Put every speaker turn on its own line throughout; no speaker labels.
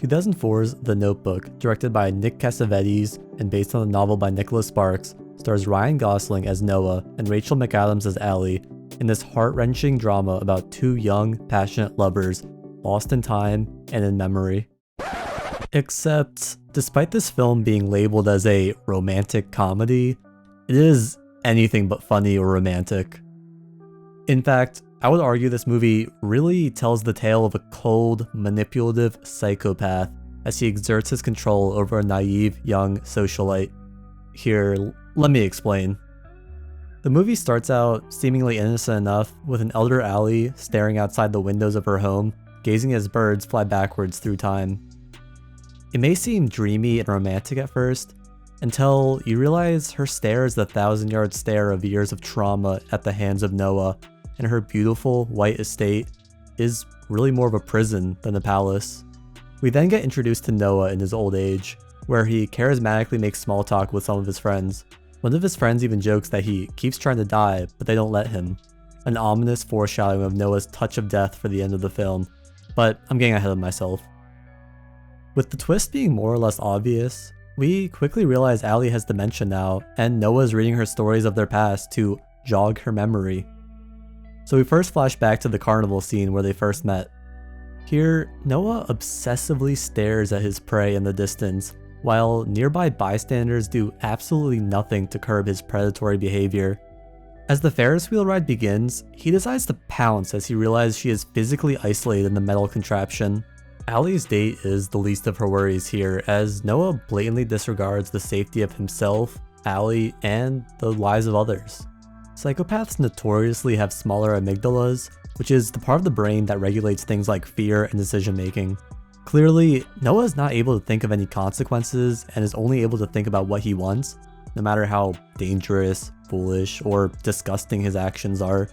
2004's The Notebook, directed by Nick Cassavetes and based on a novel by Nicholas Sparks, stars Ryan Gosling as Noah and Rachel McAdams as Allie in this heart-wrenching drama about two young, passionate lovers lost in time and in memory. Except, despite this film being labeled as a romantic comedy, it is anything but funny or romantic. In fact, I would argue this movie really tells the tale of a cold, manipulative psychopath as he exerts his control over a naive young socialite. Here, let me explain. The movie starts out seemingly innocent enough, with an elder Allie staring outside the windows of her home, gazing as birds fly backwards through time. It may seem dreamy and romantic at first, until you realize her stare is the 1,000-yard stare of years of trauma at the hands of Noah, and her beautiful white estate is really more of a prison than a palace. We then get introduced to Noah in his old age, where he charismatically makes small talk with some of his friends. One of his friends even jokes that he keeps trying to die, but they don't let him. An ominous foreshadowing of Noah's touch of death for the end of the film, but I'm getting ahead of myself. With the twist being more or less obvious, we quickly realize Allie has dementia now, and Noah is reading her stories of their past to jog her memory. So we first flash back to the carnival scene where they first met. Here, Noah obsessively stares at his prey in the distance, while nearby bystanders do absolutely nothing to curb his predatory behavior. As the Ferris wheel ride begins, he decides to pounce as he realizes she is physically isolated in the metal contraption. Allie's date is the least of her worries here, as Noah blatantly disregards the safety of himself, Allie, and the lives of others. Psychopaths notoriously have smaller amygdalas, which is the part of the brain that regulates things like fear and decision making. Clearly, Noah is not able to think of any consequences and is only able to think about what he wants, no matter how dangerous, foolish, or disgusting his actions are.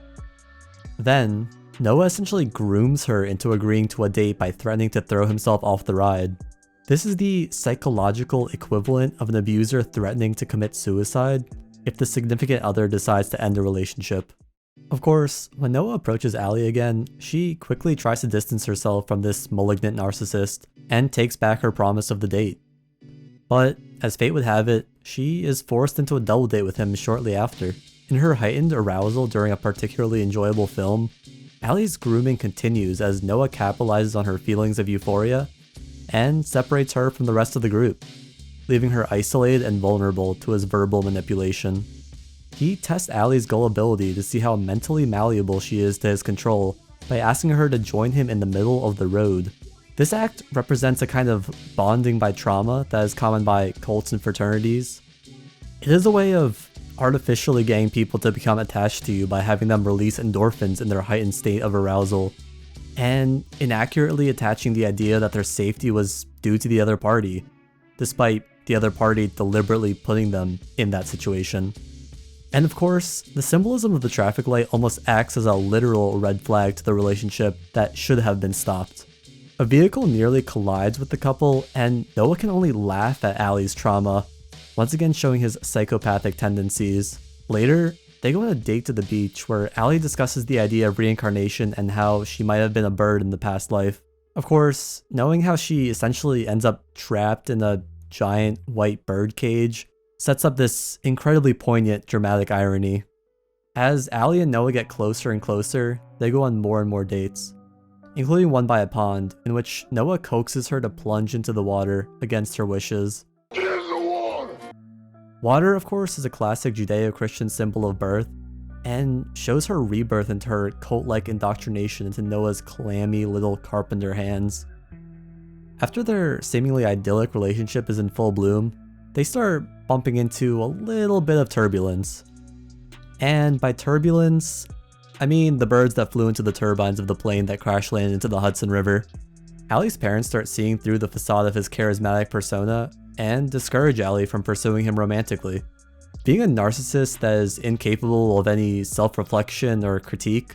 Then, Noah essentially grooms her into agreeing to a date by threatening to throw himself off the ride. This is the psychological equivalent of an abuser threatening to commit suicide if the significant other decides to end the relationship. Of course, when Noah approaches Allie again, she quickly tries to distance herself from this malignant narcissist and takes back her promise of the date. But, as fate would have it, she is forced into a double date with him shortly after. In her heightened arousal during a particularly enjoyable film, Allie's grooming continues as Noah capitalizes on her feelings of euphoria and separates her from the rest of the group, leaving her isolated and vulnerable to his verbal manipulation. He tests Allie's gullibility to see how mentally malleable she is to his control by asking her to join him in the middle of the road. This act represents a kind of bonding by trauma that is common by cults and fraternities. It is a way of artificially getting people to become attached to you by having them release endorphins in their heightened state of arousal, and inaccurately attaching the idea that their safety was due to the other party, despite the other party deliberately putting them in that situation. And of course, the symbolism of the traffic light almost acts as a literal red flag to the relationship that should have been stopped. A vehicle nearly collides with the couple, and Noah can only laugh at Allie's trauma, once again showing his psychopathic tendencies. Later, they go on a date to the beach where Allie discusses the idea of reincarnation and how she might have been a bird in the past life. Of course, knowing how she essentially ends up trapped in a giant white bird cage sets up this incredibly poignant dramatic irony. As Allie and Noah get closer and closer, they go on more and more dates, including one by a pond in which Noah coaxes her to plunge into the water against her wishes. Water, of course, is a classic Judeo-Christian symbol of birth, and shows her rebirth into her cult-like indoctrination into Noah's clammy little carpenter hands. After their seemingly idyllic relationship is in full bloom, they start bumping into a little bit of turbulence. And by turbulence, I mean the birds that flew into the turbines of the plane that crash landed into the Hudson River. Allie's parents start seeing through the facade of his charismatic persona and discourage Allie from pursuing him romantically. Being a narcissist that is incapable of any self-reflection or critique,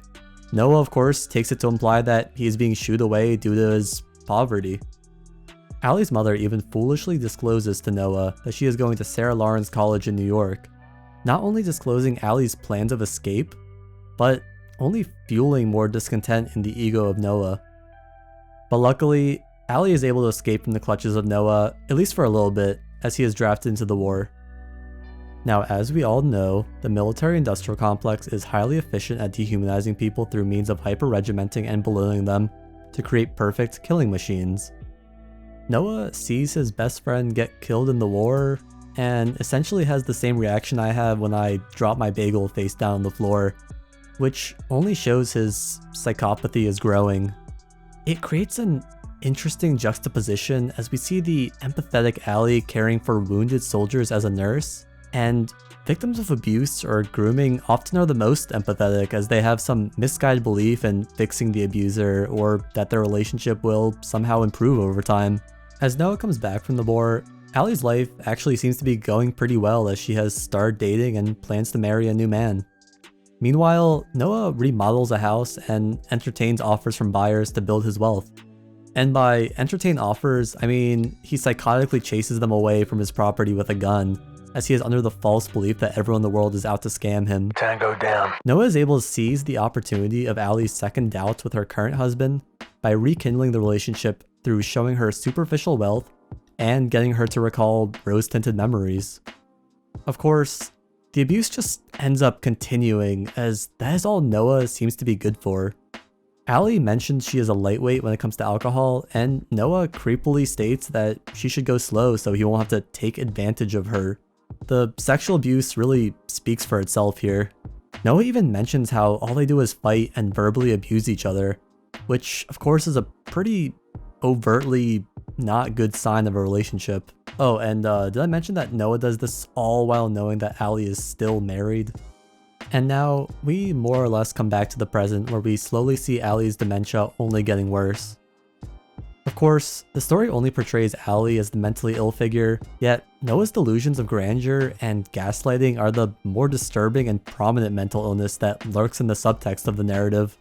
Noah of course takes it to imply that he is being shooed away due to his poverty. Allie's mother even foolishly discloses to Noah that she is going to Sarah Lawrence College in New York, not only disclosing Allie's plans of escape, but only fueling more discontent in the ego of Noah. But luckily, Allie is able to escape from the clutches of Noah, at least for a little bit, as he is drafted into the war. Now, as we all know, the military-industrial complex is highly efficient at dehumanizing people through means of hyper-regimenting and belittling them to create perfect killing machines. Noah sees his best friend get killed in the war, and essentially has the same reaction I have when I drop my bagel face down on the floor, which only shows his psychopathy is growing. It creates an interesting juxtaposition as we see the empathetic Allie caring for wounded soldiers as a nurse, and victims of abuse or grooming often are the most empathetic as they have some misguided belief in fixing the abuser or that their relationship will somehow improve over time. As Noah comes back from the war, Allie's life actually seems to be going pretty well as she has started dating and plans to marry a new man. Meanwhile, Noah remodels a house and entertains offers from buyers to build his wealth. And by entertain offers, I mean he psychotically chases them away from his property with a gun, as he is under the false belief that everyone in the world is out to scam him.
Tango down.
Noah is able to seize the opportunity of Allie's second doubts with her current husband by rekindling the relationship through showing her superficial wealth and getting her to recall rose-tinted memories. Of course, the abuse just ends up continuing, as that is all Noah seems to be good for. Allie mentions she is a lightweight when it comes to alcohol, and Noah creepily states that she should go slow so he won't have to take advantage of her. The sexual abuse really speaks for itself here. Noah even mentions how all they do is fight and verbally abuse each other, which of course is a pretty overtly not good sign of a relationship. Oh, and did I mention that Noah does this all while knowing that Allie is still married? And now, we more or less come back to the present where we slowly see Allie's dementia only getting worse. Of course, the story only portrays Allie as the mentally ill figure, yet Noah's delusions of grandeur and gaslighting are the more disturbing and prominent mental illness that lurks in the subtext of the narrative.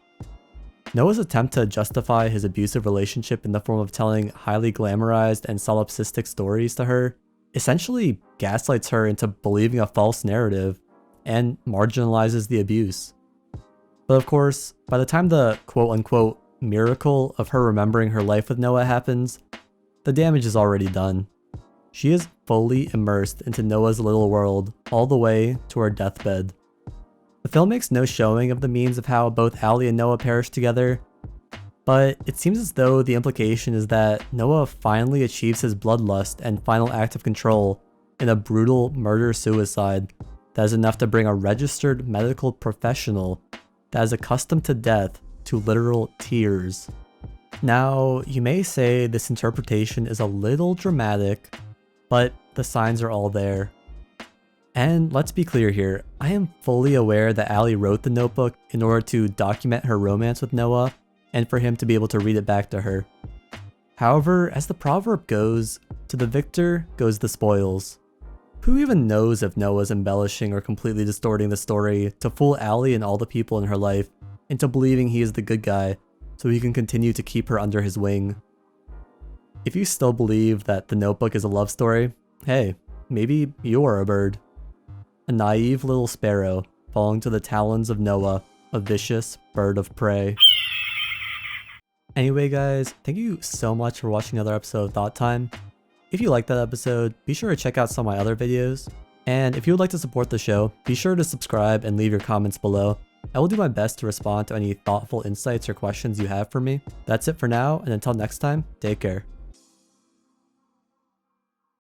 Noah's attempt to justify his abusive relationship in the form of telling highly glamorized and solipsistic stories to her essentially gaslights her into believing a false narrative and marginalizes the abuse. But of course, by the time the quote-unquote miracle of her remembering her life with Noah happens, the damage is already done. She is fully immersed into Noah's little world all the way to her deathbed. The film makes no showing of the means of how both Allie and Noah perish together, but it seems as though the implication is that Noah finally achieves his bloodlust and final act of control in a brutal murder-suicide that is enough to bring a registered medical professional that is accustomed to death to literal tears. Now, you may say this interpretation is a little dramatic, but the signs are all there. And let's be clear here, I am fully aware that Allie wrote the notebook in order to document her romance with Noah and for him to be able to read it back to her. However, as the proverb goes, to the victor goes the spoils. Who even knows if Noah's embellishing or completely distorting the story to fool Allie and all the people in her life into believing he is the good guy so he can continue to keep her under his wing? If you still believe that the notebook is a love story, hey, maybe you are a bird. A naive little sparrow falling to the talons of Noah, a vicious bird of prey. Anyway guys, thank you so much for watching another episode of Thought Time. If you liked that episode, be sure to check out some of my other videos. And if you would like to support the show, be sure to subscribe and leave your comments below. I will do my best to respond to any thoughtful insights or questions you have for me. That's it for now, and until next time, take care.